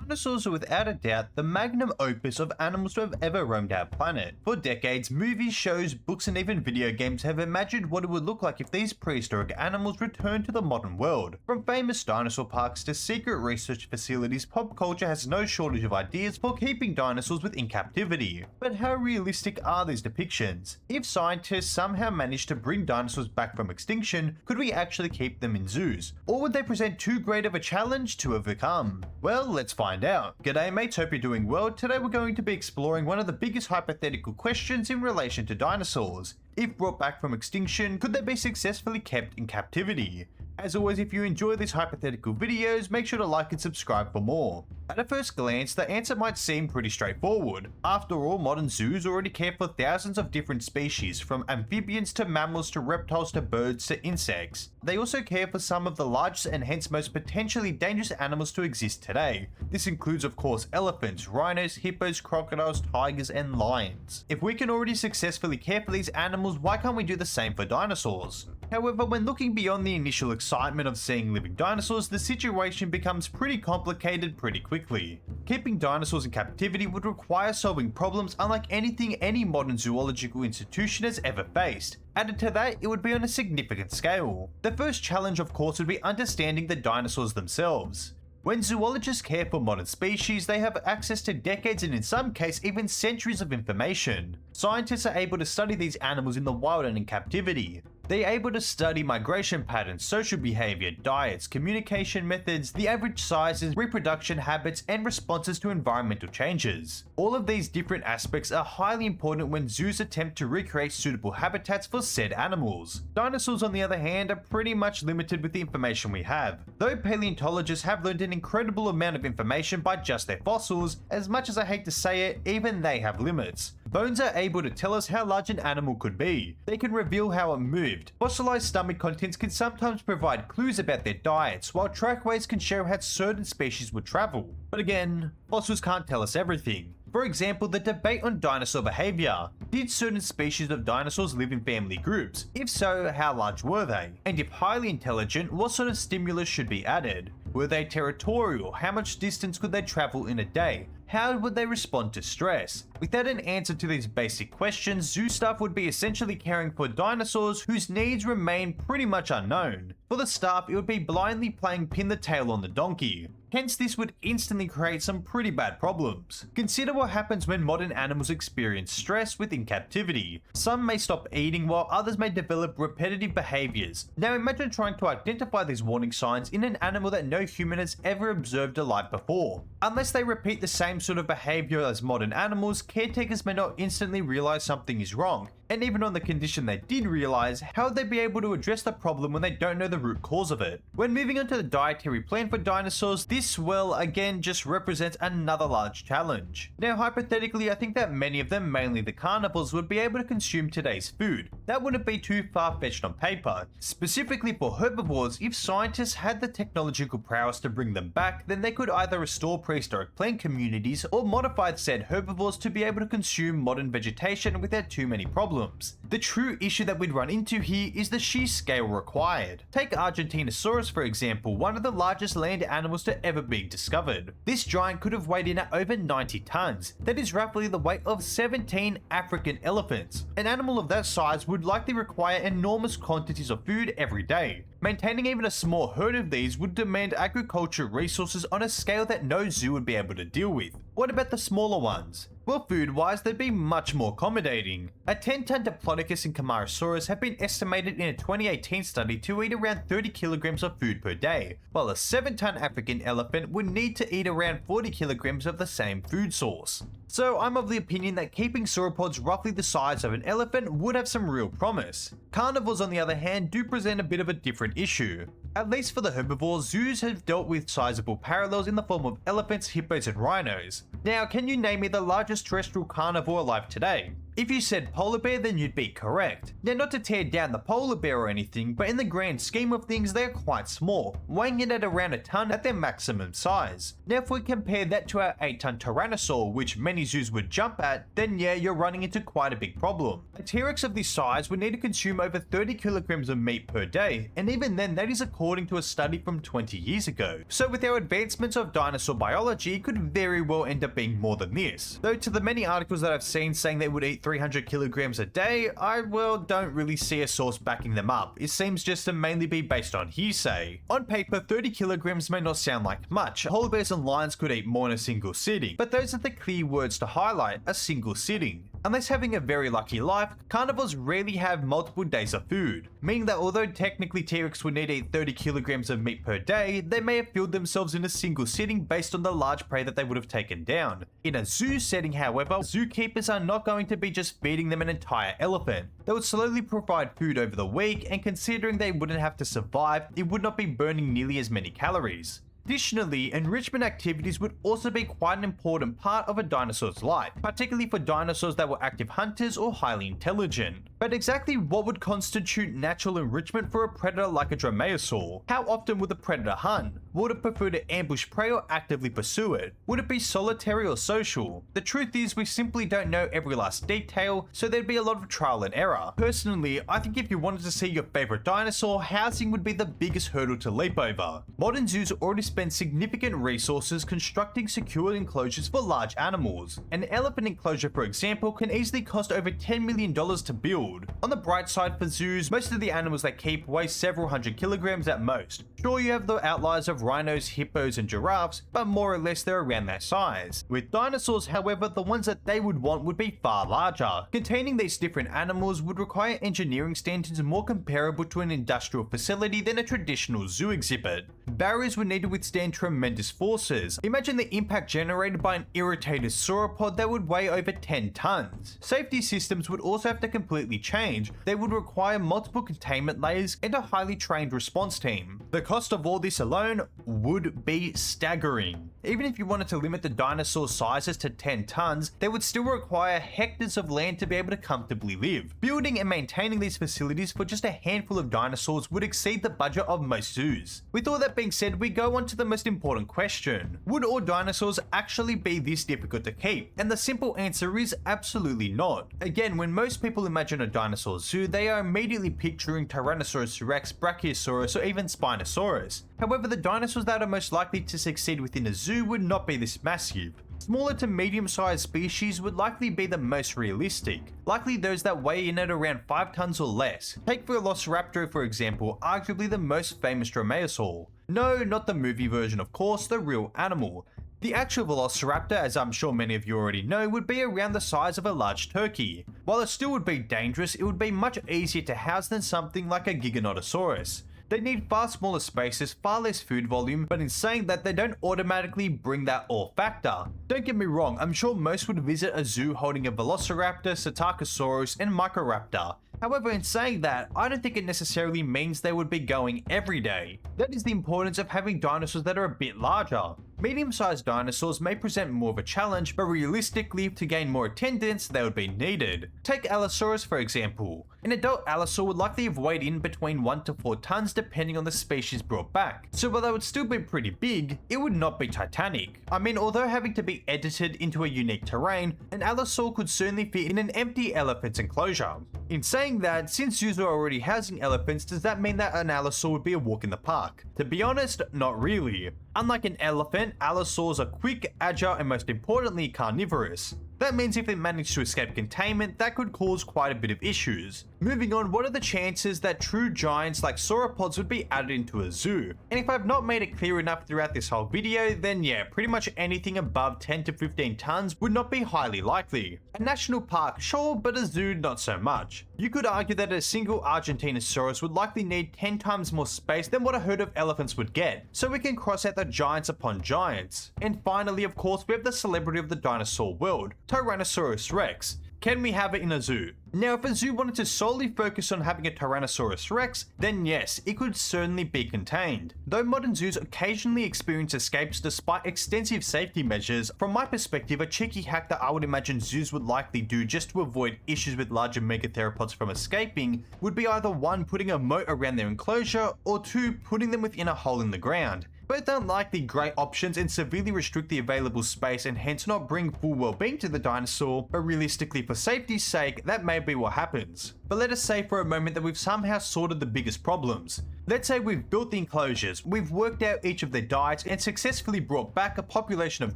Dinosaurs are without a doubt the magnum opus of animals to have ever roamed our planet. For decades, movies, shows, books and even video games have imagined what it would look like if these prehistoric animals returned to the modern world. From famous dinosaur parks to secret research facilities, pop culture has no shortage of ideas for keeping dinosaurs within captivity. But how realistic are these depictions? If scientists somehow managed to bring dinosaurs back from extinction, could we actually keep them in zoos? Or would they present too great of a challenge to overcome? Well, let's find out. G'day mates, hope you're doing well. Today we're going to be exploring one of the biggest hypothetical questions in relation to dinosaurs. If brought back from extinction, could they be successfully kept in captivity? As always, if you enjoy these hypothetical videos, make sure to like and subscribe for more. At a first glance, the answer might seem pretty straightforward. After all, modern zoos already care for thousands of different species, from amphibians to mammals to reptiles to birds to insects. They also care for some of the largest and hence most potentially dangerous animals to exist today. This includes of course elephants, rhinos, hippos, crocodiles, tigers and lions. If we can already successfully care for these animals, why can't we do the same for dinosaurs? However, when looking beyond the initial excitement of seeing living dinosaurs, the situation becomes pretty complicated pretty quickly. Keeping dinosaurs in captivity would require solving problems unlike anything any modern zoological institution has ever faced. Added to that, it would be on a significant scale. The first challenge of course would be understanding the dinosaurs themselves. When zoologists care for modern species, they have access to decades and in some cases even centuries of information. Scientists are able to study these animals in the wild and in captivity. They are able to study migration patterns, social behavior, diets, communication methods, the average sizes, reproduction habits, and responses to environmental changes. All of these different aspects are highly important when zoos attempt to recreate suitable habitats for said animals. Dinosaurs, on the other hand, are pretty much limited with the information we have. Though paleontologists have learned an incredible amount of information by just their fossils, as much as I hate to say it, even they have limits. Bones are able to tell us how large an animal could be. They can reveal how it moved. Fossilized stomach contents can sometimes provide clues about their diets, while trackways can show how certain species would travel. But again, fossils can't tell us everything. For example, the debate on dinosaur behavior. Did certain species of dinosaurs live in family groups? If so, how large were they? And if highly intelligent, what sort of stimulus should be added? Were they territorial? How much distance could they travel in a day? How would they respond to stress? Without an answer to these basic questions, zoo staff would be essentially caring for dinosaurs whose needs remain pretty much unknown. For the staff, it would be blindly playing pin the tail on the donkey. Hence, this would instantly create some pretty bad problems. Consider what happens when modern animals experience stress within captivity. Some may stop eating while others may develop repetitive behaviors. Now imagine trying to identify these warning signs in an animal that no human has ever observed alive before. Unless they repeat the same sort of behavior as modern animals, caretakers may not instantly realize something is wrong. And even on the condition they did realize, how would they be able to address the problem when they don't know the root cause of it? When moving on to the dietary plan for dinosaurs, this, well, again just represents another large challenge. Now hypothetically, I think that many of them, mainly the carnivores, would be able to consume today's food. That wouldn't be too far-fetched on paper. Specifically for herbivores, if scientists had the technological prowess to bring them back, then they could either restore prehistoric plant communities or modify said herbivores to be able to consume modern vegetation without too many problems. The true issue that we'd run into here is the sheer scale required. Take Argentinosaurus for example, one of the largest land animals to ever be discovered. This giant could have weighed in at over 90 tons. That is roughly the weight of 17 African elephants. An animal of that size would likely require enormous quantities of food every day. Maintaining even a small herd of these would demand agricultural resources on a scale that no zoo would be able to deal with. What about the smaller ones? Well, food-wise, they'd be much more accommodating. A 10-ton Diplodocus and Camarasaurus have been estimated in a 2018 study to eat around 30 kilograms of food per day, while a 7-ton African elephant would need to eat around 40 kilograms of the same food source. So I'm of the opinion that keeping sauropods roughly the size of an elephant would have some real promise. Carnivores, on the other hand, do present a bit of a different issue. At least for the herbivores, zoos have dealt with sizable parallels in the form of elephants, hippos and rhinos. Now, can you name me the largest terrestrial carnivore alive today? If you said polar bear, then you'd be correct. Now, not to tear down the polar bear or anything, but in the grand scheme of things, they're quite small, weighing in at around a ton at their maximum size. Now, if we compare that to our 8-ton tyrannosaur, which many zoos would jump at, then yeah, you're running into quite a big problem. A T-Rex of this size would need to consume over 30 kilograms of meat per day, and even then, that is according to a study from 20 years ago. So with our advancements of dinosaur biology, it could very well end up being more than this. Though to the many articles that I've seen saying they would eat 300 kilograms a day, I, well, don't really see a source backing them up. It seems just to mainly be based on hearsay. On paper, 30 kilograms may not sound like much. Polar bears and lions could eat more in a single sitting, but those are the key words to highlight: a single sitting. Unless having a very lucky life, carnivores rarely have multiple days of food, meaning that although technically T-Rex would need to eat 30 kilograms of meat per day, they may have filled themselves in a single sitting based on the large prey that they would have taken down. In a zoo setting, however, zookeepers are not going to be just feeding them an entire elephant. They would slowly provide food over the week, and considering they wouldn't have to survive, it would not be burning nearly as many calories. Additionally, enrichment activities would also be quite an important part of a dinosaur's life, particularly for dinosaurs that were active hunters or highly intelligent. But exactly what would constitute natural enrichment for a predator like a dromaeosaur? How often would the predator hunt? Would it prefer to ambush prey or actively pursue it? Would it be solitary or social? The truth is, we simply don't know every last detail, so there'd be a lot of trial and error. Personally, I think if you wanted to see your favorite dinosaur, housing would be the biggest hurdle to leap over. Modern zoos already spend significant resources constructing secure enclosures for large animals. An elephant enclosure, for example, can easily cost over $10 million to build. On the bright side for zoos, most of the animals they keep weigh several hundred kilograms at most. Sure, you have the outliers of rhinos, hippos, and giraffes, but more or less they're around that size. With dinosaurs, however, the ones that they would want would be far larger. Containing these different animals would require engineering standards more comparable to an industrial facility than a traditional zoo exhibit. Barriers would need to withstand tremendous forces. Imagine the impact generated by an irritated sauropod that would weigh over 10 tons. Safety systems would also have to completely change. They would require multiple containment layers and a highly trained response team. The cost of all this alone would be staggering. Even if you wanted to limit the dinosaur sizes to 10 tons, they would still require hectares of land to be able to comfortably live. Building and maintaining these facilities for just a handful of dinosaurs would exceed the budget of most zoos. With all that being said, we go on to the most important question. Would all dinosaurs actually be this difficult to keep? And the simple answer is absolutely not. Again, when most people imagine a dinosaur zoo, they are immediately picturing Tyrannosaurus rex, Brachiosaurus, or even Spinosaurus. However, the dinosaurs that are most likely to succeed within a zoo would not be this massive. Smaller to medium-sized species would likely be the most realistic, likely those that weigh in at around 5 tons or less. Take Velociraptor for example, arguably the most famous dromaeosaur. No, not the movie version of course, the real animal. The actual Velociraptor, as I'm sure many of you already know, would be around the size of a large turkey. While it still would be dangerous, it would be much easier to house than something like a Giganotosaurus. They need far smaller spaces, far less food volume, but in saying that, they don't automatically bring that awe factor. Don't get me wrong, I'm sure most would visit a zoo holding a Velociraptor, Psittacosaurus, and Microraptor. However, in saying that, I don't think it necessarily means they would be going every day. That is the importance of having dinosaurs that are a bit larger. Medium-sized dinosaurs may present more of a challenge, but realistically, to gain more attendance, they would be needed. Take Allosaurus for example. An adult allosaur would likely have weighed in between 1 to 4 tons depending on the species brought back. So while they would still be pretty big, it would not be titanic. I mean, although having to be edited into a unique terrain, an allosaur could certainly fit in an empty elephant's enclosure. In saying that, since zoos are already housing elephants, does that mean that an allosaur would be a walk in the park? To be honest, not really. Unlike an elephant, allosaurs are quick, agile, and most importantly, carnivorous. That means if they manage to escape containment, that could cause quite a bit of issues. Moving on, what are the chances that true giants like sauropods would be added into a zoo? And if I've not made it clear enough throughout this whole video, then yeah, pretty much anything above 10 to 15 tons would not be highly likely. A national park, sure, but a zoo, not so much. You could argue that a single Argentinosaurus would likely need 10 times more space than what a herd of elephants would get, so we can cross out the giants upon giants. And finally, of course, we have the celebrity of the dinosaur world, Tyrannosaurus rex. Can we have it in a zoo? Now, if a zoo wanted to solely focus on having a Tyrannosaurus Rex, then yes, it could certainly be contained. Though modern zoos occasionally experience escapes despite extensive safety measures, from my perspective, a cheeky hack that I would imagine zoos would likely do just to avoid issues with larger megatheropods from escaping would be either 1, putting a moat around their enclosure, or 2, putting them within a hole in the ground. Both aren't likely great options and severely restrict the available space and hence not bring full well-being to the dinosaur, but realistically for safety's sake, that may be what happens. But let us say for a moment that we've somehow sorted the biggest problems. Let's say we've built the enclosures, we've worked out each of their diets and successfully brought back a population of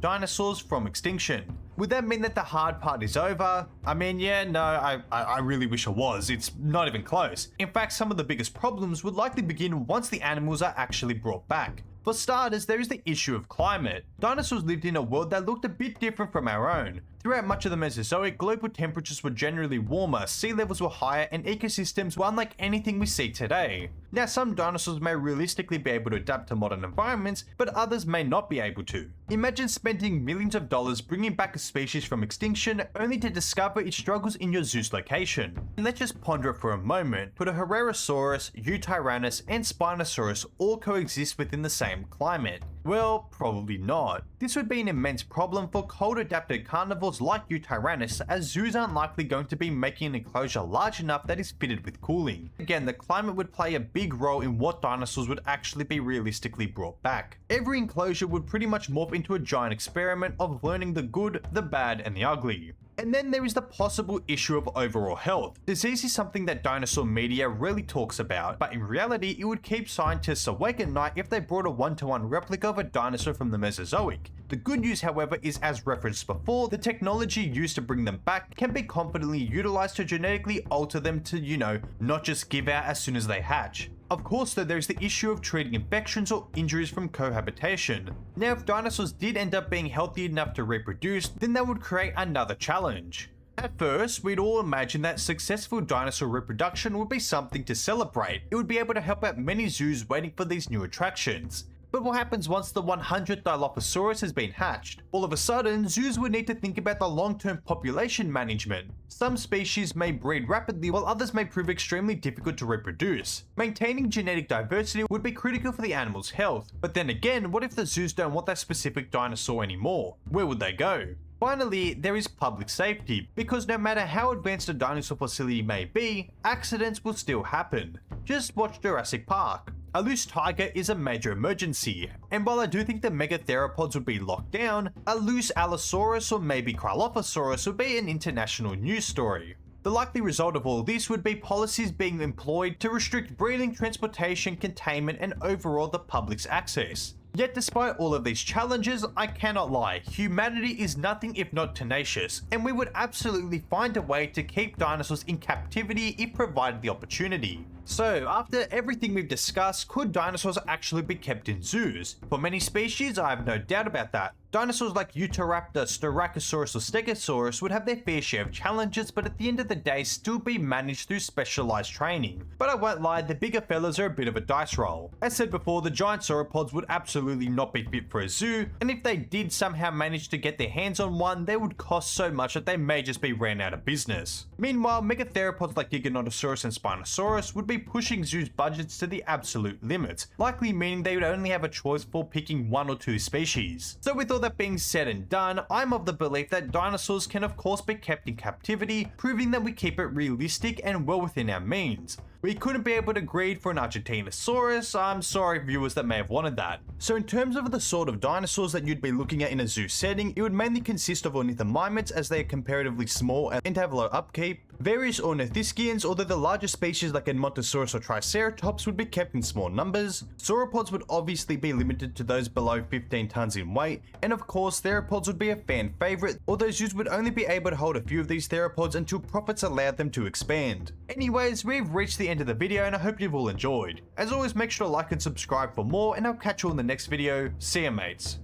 dinosaurs from extinction. Would that mean that the hard part is over? I mean, yeah, no, I really wish it was. It's not even close. In fact, some of the biggest problems would likely begin once the animals are actually brought back. For starters, there is the issue of climate. Dinosaurs lived in a world that looked a bit different from our own. Throughout much of the Mesozoic, global temperatures were generally warmer, sea levels were higher, and ecosystems were unlike anything we see today. Now, some dinosaurs may realistically be able to adapt to modern environments, but others may not be able to. Imagine spending millions of dollars bringing back a species from extinction, only to discover it struggles in your zoo's location. And let's just ponder it for a moment. Could a Herrerasaurus, Eutyrannus, and Spinosaurus all coexist within the same climate? Well, probably not. This would be an immense problem for cold-adapted carnivores like Eutyrannus, as zoos aren't likely going to be making an enclosure large enough that is fitted with cooling. Again, the climate would play a big role in what dinosaurs would actually be realistically brought back. Every enclosure would pretty much morph into a giant experiment of learning the good, the bad, and the ugly. And then there is the possible issue of overall health. Disease is something that dinosaur media rarely talks about, but in reality it would keep scientists awake at night if they brought a one-to-one replica of a dinosaur from the Mesozoic. The good news, however, is as referenced before, the technology used to bring them back can be confidently utilized to genetically alter them to, not just give out as soon as they hatch. Of course though, there is the issue of treating infections or injuries from cohabitation. Now, if dinosaurs did end up being healthy enough to reproduce, then that would create another challenge. At first, we'd all imagine that successful dinosaur reproduction would be something to celebrate. It would be able to help out many zoos waiting for these new attractions. But what happens once the 100th Dilophosaurus has been hatched? All of a sudden, zoos would need to think about the long-term population management. Some species may breed rapidly while others may prove extremely difficult to reproduce. Maintaining genetic diversity would be critical for the animal's health. But then again, what if the zoos don't want that specific dinosaur anymore? Where would they go? Finally, there is public safety, because no matter how advanced a dinosaur facility may be, accidents will still happen. Just watch Jurassic Park. A loose tiger is a major emergency, and while I do think the megatheropods would be locked down, a loose Allosaurus or maybe Cryolophosaurus would be an international news story. The likely result of all this would be policies being employed to restrict breeding, transportation, containment, and overall the public's access. Yet despite all of these challenges, I cannot lie, humanity is nothing if not tenacious, and we would absolutely find a way to keep dinosaurs in captivity if provided the opportunity. So, after everything we've discussed, could dinosaurs actually be kept in zoos? For many species, I have no doubt about that. Dinosaurs like Utahraptor, Styracosaurus or Stegosaurus would have their fair share of challenges, but at the end of the day still be managed through specialized training. But I won't lie, the bigger fellas are a bit of a dice roll. As said before, the giant sauropods would absolutely not be fit for a zoo, and if they did somehow manage to get their hands on one, they would cost so much that they may just be ran out of business. Meanwhile, megatheropods like Giganotosaurus and Spinosaurus would be pushing zoos' budgets to the absolute limit, likely meaning they would only have a choice for picking 1 or 2 species. So with all that being said and done, I'm of the belief that dinosaurs can of course be kept in captivity, proving that we keep it realistic and well within our means. We couldn't be able to greed for an Argentinosaurus, I'm sorry viewers that may have wanted that. So in terms of the sort of dinosaurs that you'd be looking at in a zoo setting, it would mainly consist of ornithomimids as they are comparatively small and have low upkeep, various ornithischians, although the larger species like Edmontosaurus or Triceratops would be kept in small numbers, sauropods would obviously be limited to those below 15 tons in weight, and of course theropods would be a fan favourite, although zoos would only be able to hold a few of these theropods until profits allowed them to expand. Anyways, we've reached the end of the video and I hope you've all enjoyed. As always, make sure to like and subscribe for more, and I'll catch you in the next video. See ya mates.